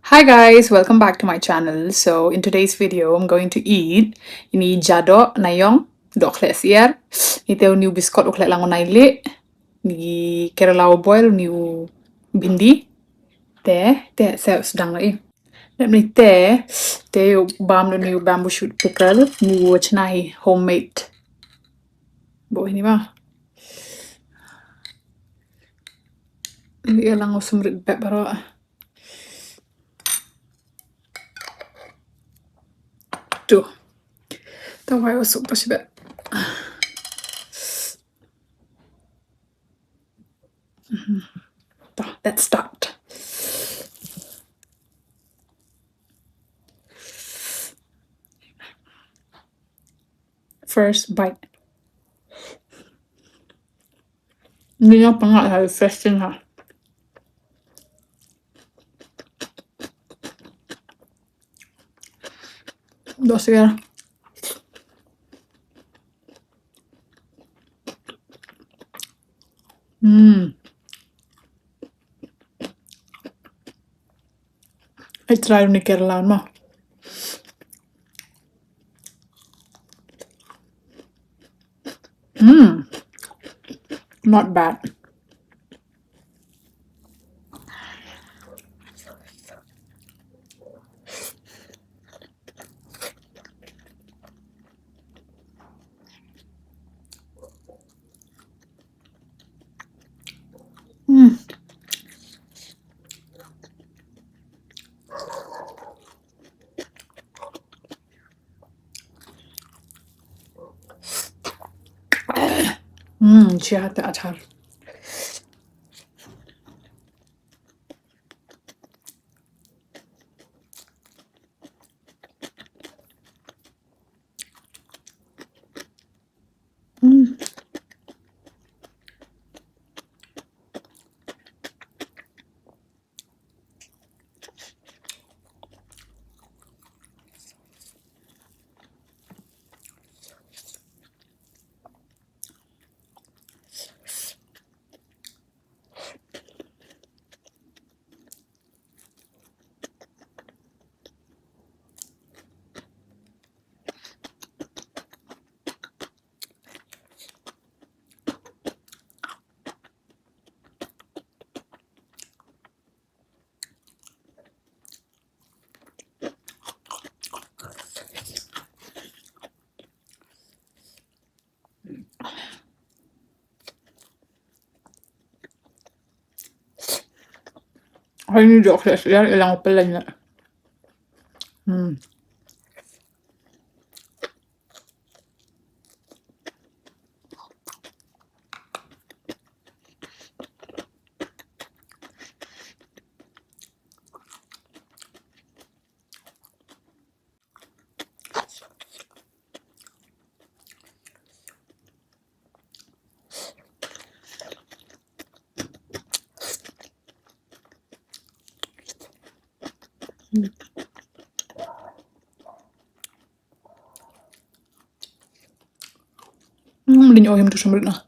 Hi guys, welcome back to my channel. So in today's video, I'm going to eat ini jadoh nayong dohsyiar. Ito new piscot ukle lang naili. Ni keralaw boil new bindi. Te sedang lai. Let me te yung new bamboo shoot pickle new chnai homemade. Bo ini ba? Ini lang usumrit baro. Tuh. Tahu ya usum pas ba. Let's start. First bite. Hindi niya pa nga refreshing ha. Dohsyiar. I try ni Kerala mo. Not bad. Siya te achar. Ay ni dohsyiar ilang pala niya. Din oyum tu sumrit na.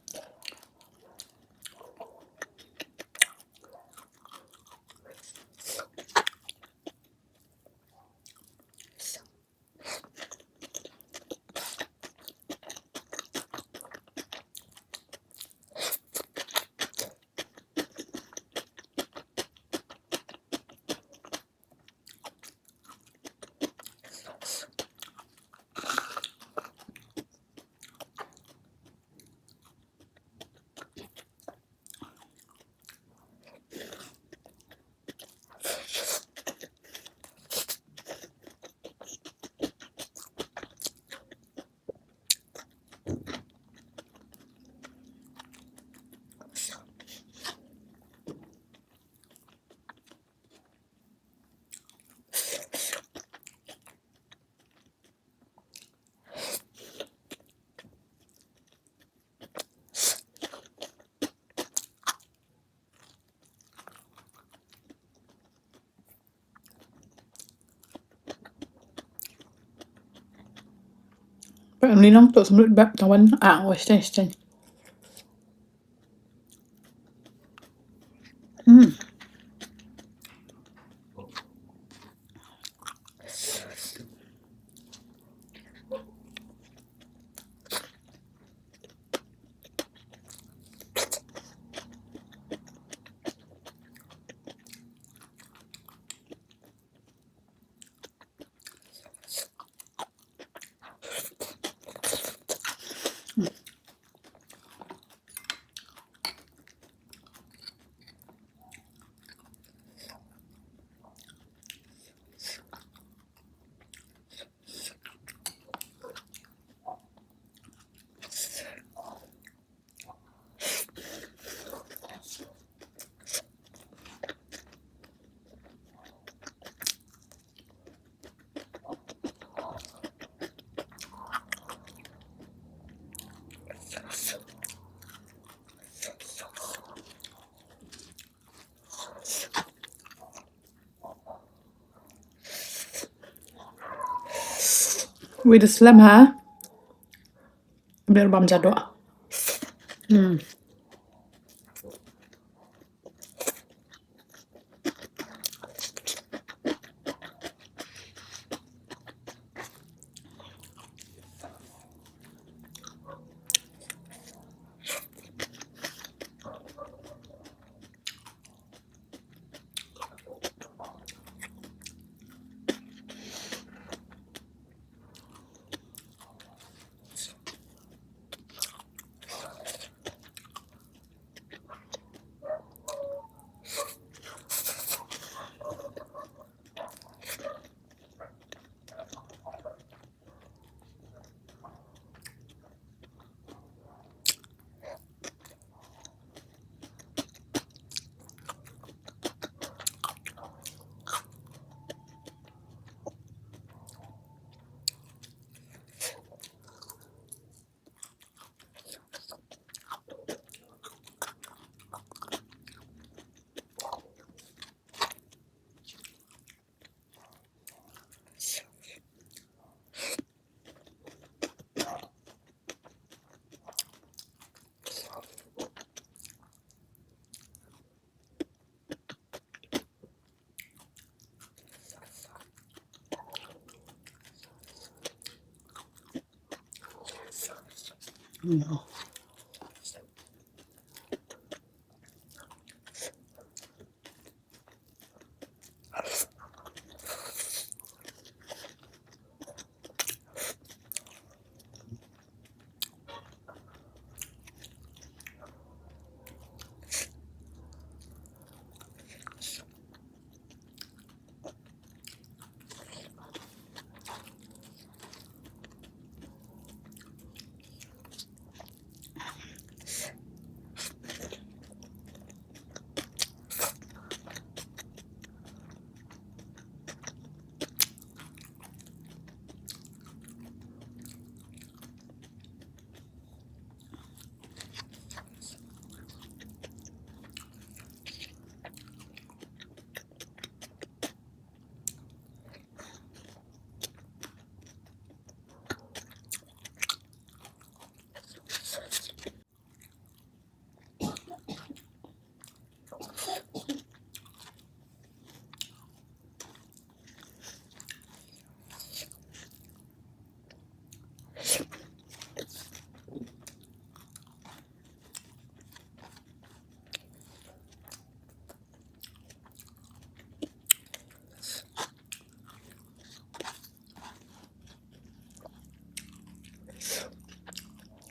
Ni lang tu sumrit bab tawan western. with the slam ha. Bener bam jadoh.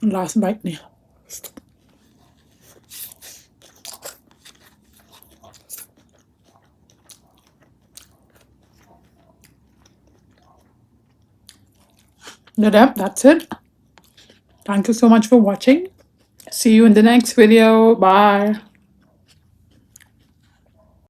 Last bite nih. That's it. Thank you so much for watching. See you in the next video. Bye.